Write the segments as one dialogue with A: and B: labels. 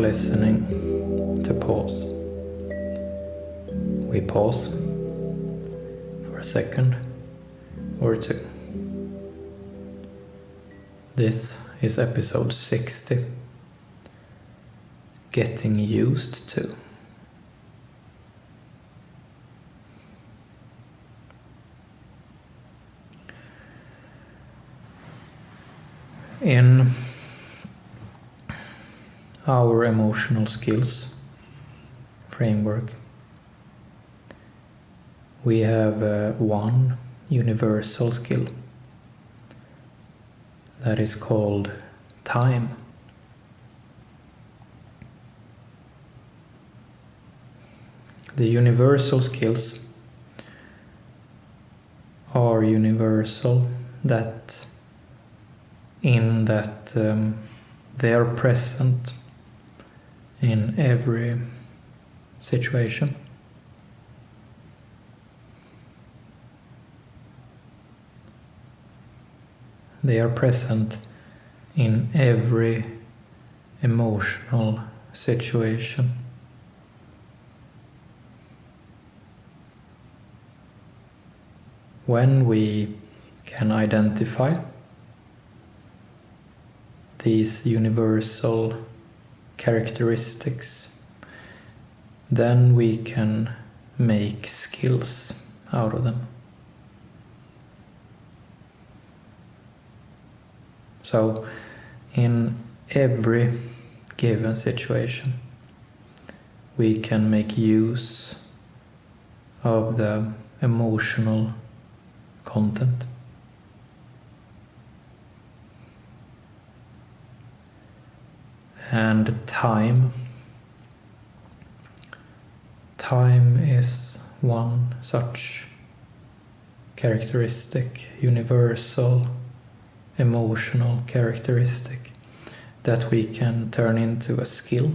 A: listening to pause. We pause for a second or two. This is episode 60, Getting Used To. In our emotional skills framework, we have one universal skill that is called time. The universal skills are universal in that they are present in every situation. They are present in every emotional situation. When we can identify these universal characteristics, then we can make skills out of them. So, in every given situation, we can make use of the emotional content. And time is one such characteristic, universal emotional characteristic that we can turn into a skill.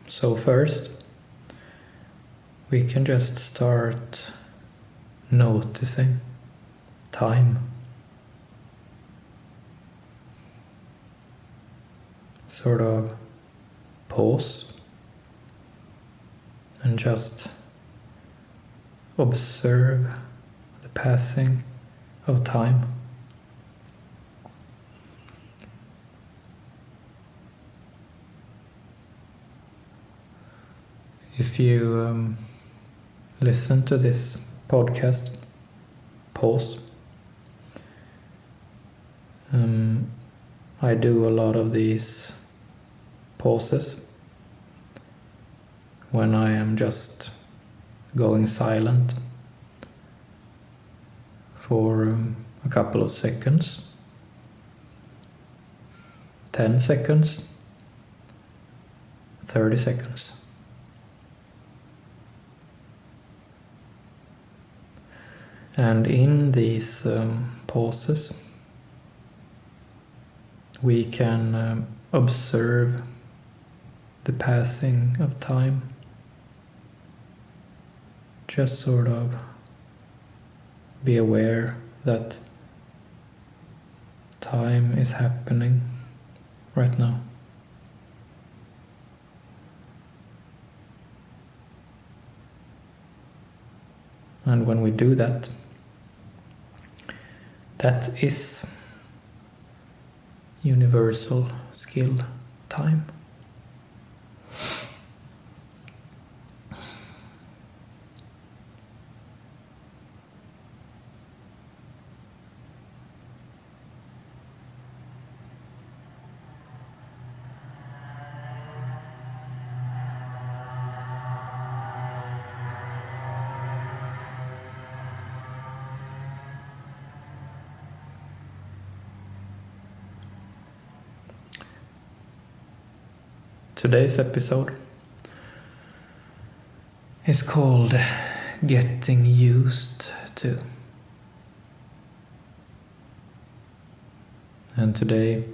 A: So first, we can just start noticing time. Sort of pause and just observe the passing of time. If you listen to this podcast, pause. I do a lot of these pauses when I am just going silent for a couple of seconds, 10 seconds, 30 seconds. And in these pauses, we can observe the passing of time. Just sort of be aware that time is happening right now. And when we do that, that is universal skill time. Today's episode is called Getting Used To. And today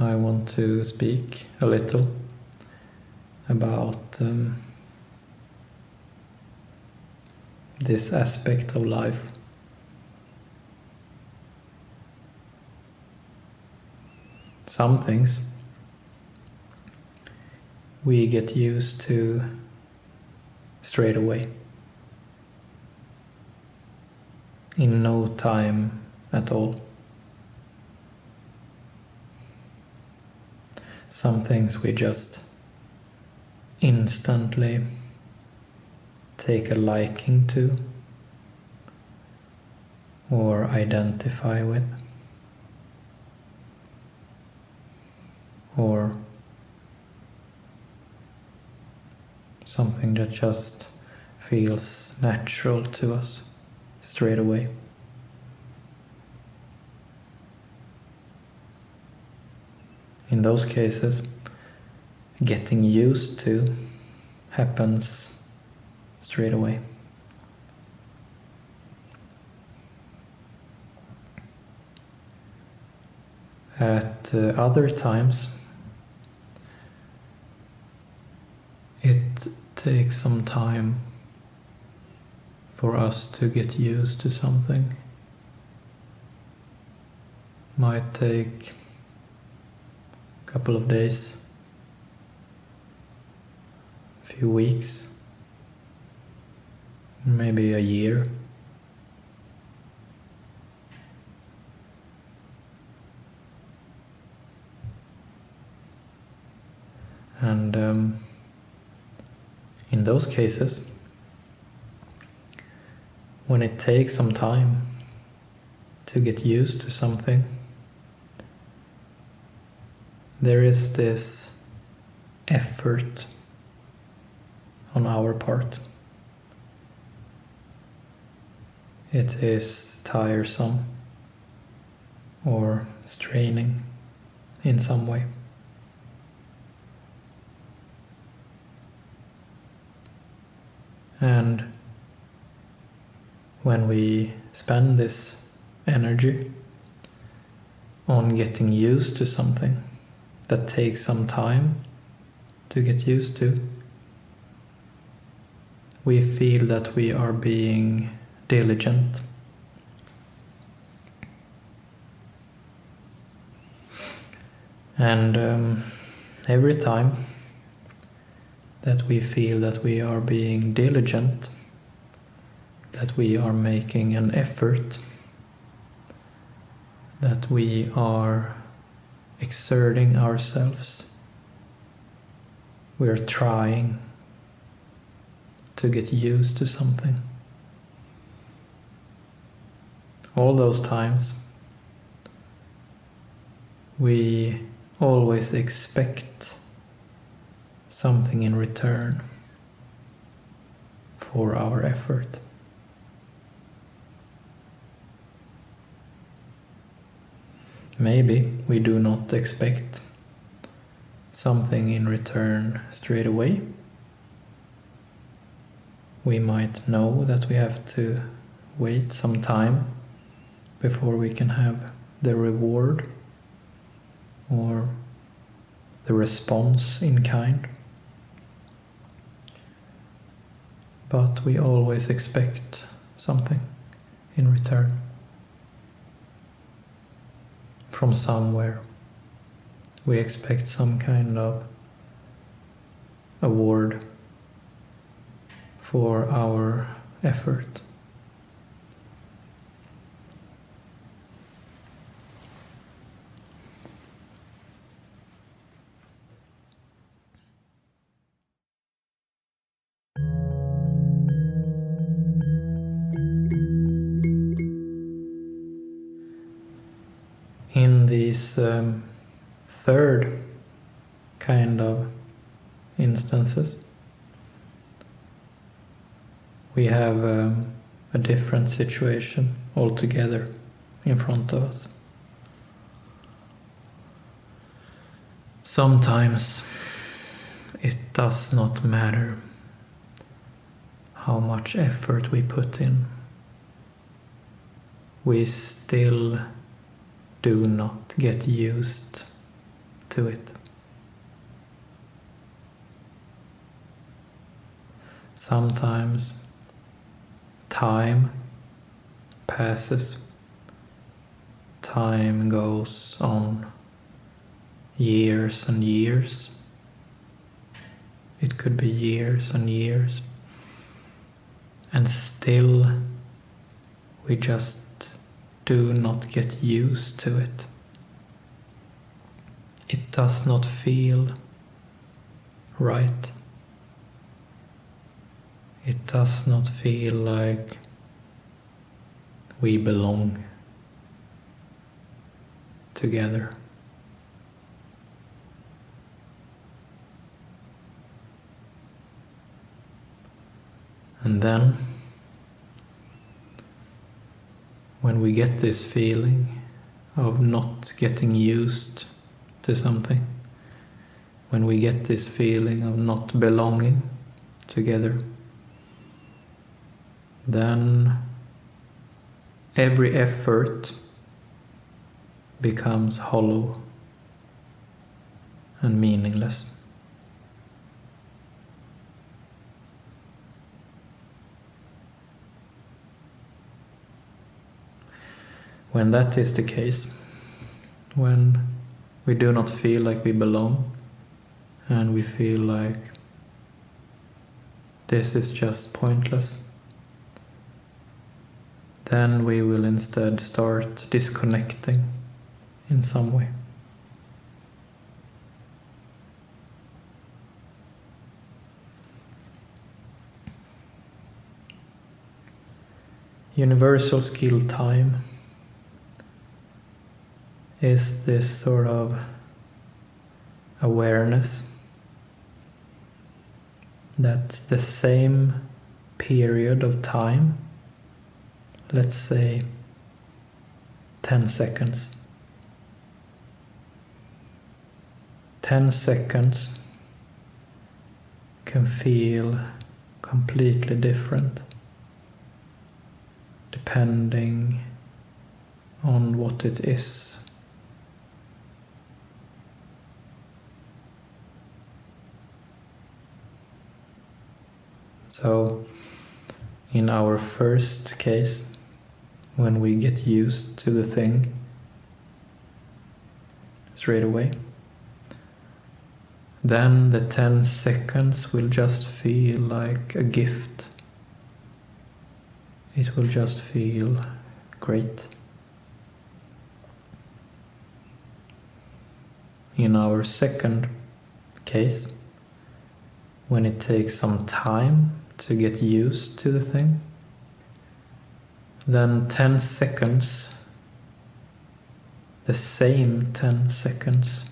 A: I want to speak a little about this aspect of life some things we get used to straight away, in no time at all. Some things we just instantly take a liking to or identify with, or something that just feels natural to us straight away. In those cases, getting used to happens straight away. At other times, it takes some time for us to get used to something. Might take a couple of days, a few weeks, maybe a year. And in those cases, when it takes some time to get used to something, there is this effort on our part. It is tiresome or straining in some way. And when we spend this energy on getting used to something that takes some time to get used to, we feel that we are being diligent. And every time that we feel that we are being diligent, that we are making an effort, that we are exerting ourselves, we're trying to get used to something. All those times, we always expect something in return for our effort. Maybe we do not expect something in return straight away. We might know that we have to wait some time before we can have the reward or the response in kind. But we always expect something in return from somewhere. We expect some kind of award for our effort. In these third kind of instances, we have a different situation altogether in front of us. Sometimes it does not matter how much effort we put in. We still do not get used to it. Sometimes time passes, time goes on years and years. It could be years and years. And still we just do not get used to it. It does not feel right. It does not feel like we belong together. And then, when we get this feeling of not getting used to something, when we get this feeling of not belonging together, then every effort becomes hollow and meaningless. When that is the case, when we do not feel like we belong, and we feel like this is just pointless, then we will instead start disconnecting in some way. Universal skill time is this sort of awareness that the same period of time, let's say 10 seconds, 10 seconds can feel completely different depending on what it is. So, in our first case, when we get used to the thing straight away, then the 10 seconds will just feel like a gift. It will just feel great. In our second case, when it takes some time to get used to the thing, then 10 seconds, the same 10 seconds,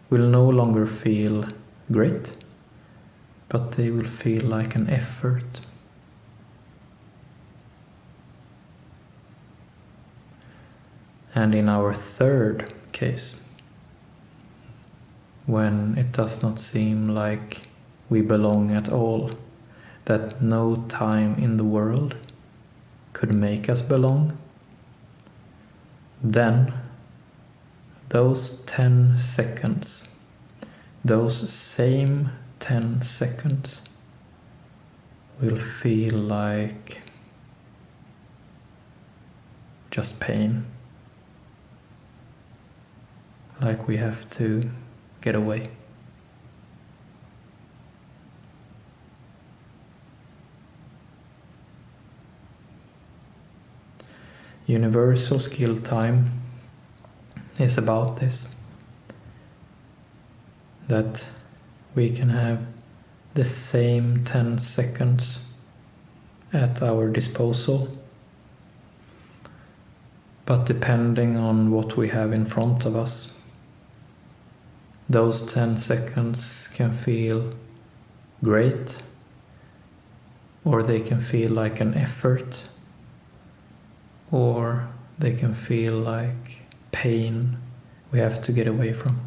A: will no longer feel great, but they will feel like an effort. And in our third case, when it does not seem like we belong at all, that no time in the world could make us belong, then those 10 seconds, those same 10 seconds will feel like just pain, like we have to get away. Universal skill time is about this, that we can have the same 10 seconds at our disposal, but depending on what we have in front of us, those 10 seconds can feel great, or they can feel like an effort, or they can feel like pain we have to get away from.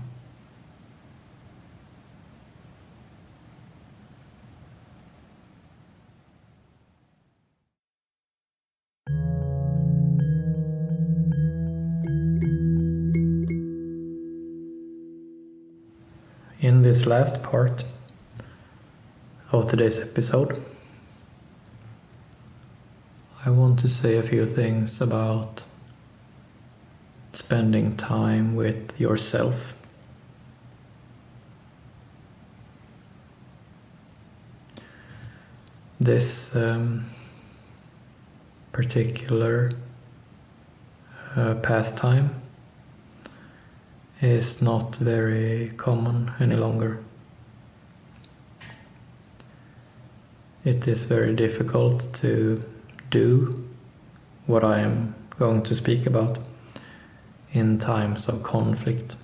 A: In this last part of today's episode, I want to say a few things about spending time with yourself This particular pastime is not very common any longer. It is very difficult to do what I am going to speak about in times of conflict,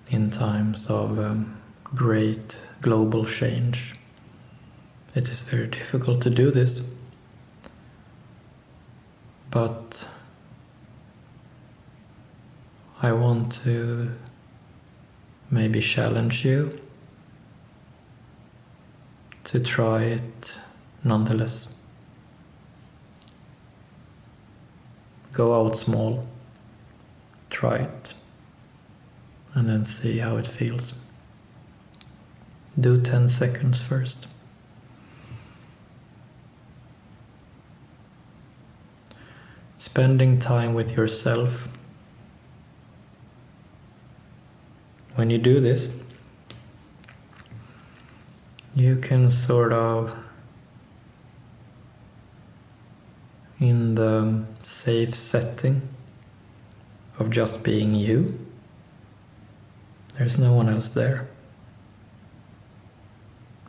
A: in times of great global change. It is very difficult to do this, but I want to maybe challenge you to try it nonetheless. Go out small, try it, and then see how it feels. Do 10 seconds first. Spending time with yourself. When you do this, you can sort of, in the safe setting of just being you, there's no one else there.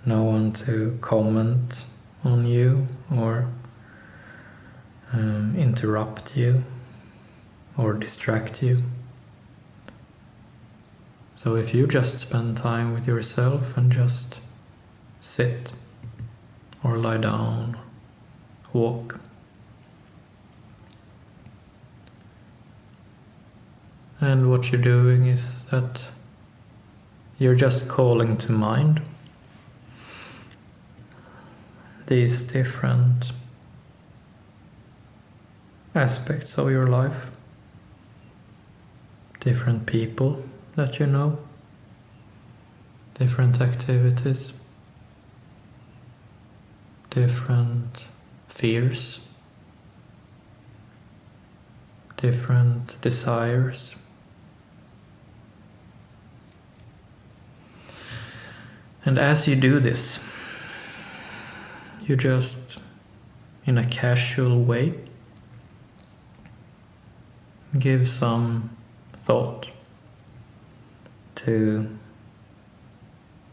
A: No one to comment on you or interrupt you or distract you. So if you just spend time with yourself and just sit or lie down, walk, and what you're doing is that you're just calling to mind these different aspects of your life, different people that you know, different activities, different fears, different desires. And as you do this, you just, in a casual way, give some thought to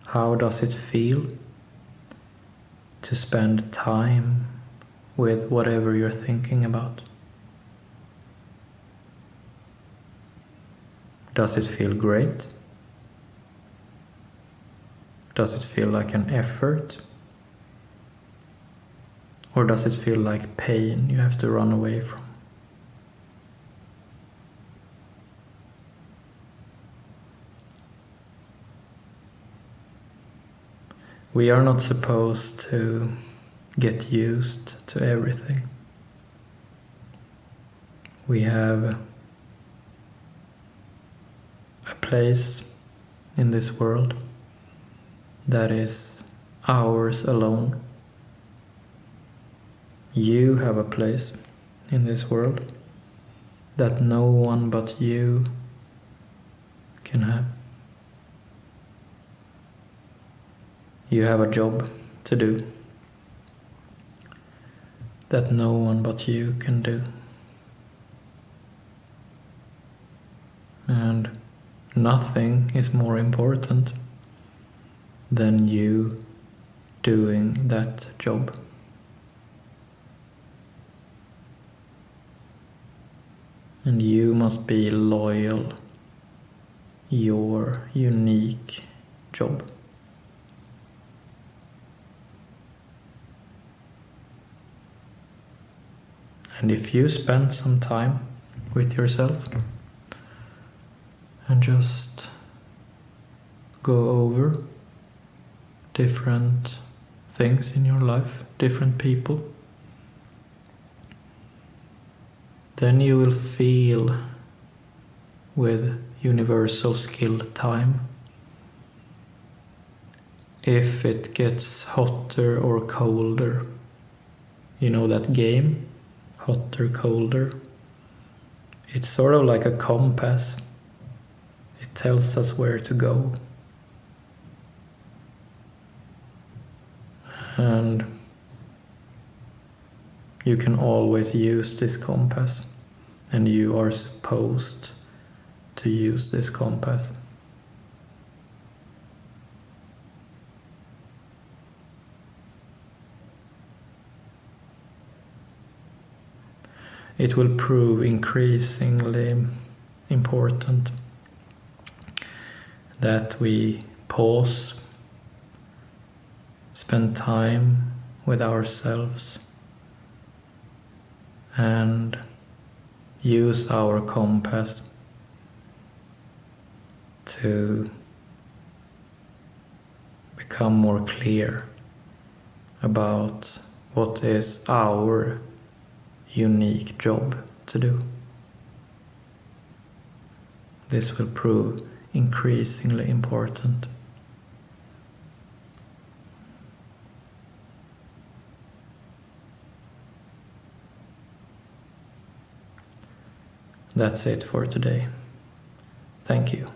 A: how does it feel to spend time with whatever you're thinking about. Does it feel great? Does it feel like an effort? Or does it feel like pain you have to run away from? We are not supposed to get used to everything. We have a place in this world that is ours alone. You have a place in this world that no one but you can have. You have a job to do that no one but you can do. And nothing is more important than you doing that job. And you must be loyal your unique job. And if you spend some time with yourself and just go over different things in your life, different people, then you will feel with universal skill time if it gets hotter or colder. You know that game? Hotter, colder. It's sort of like a compass. It tells us where to go. And you can always use this compass, and you are supposed to use this compass. It will prove increasingly important that we pause, spend time with ourselves, and use our compass to become more clear about what is our unique job to do. This will prove increasingly important. That's it for today. Thank you.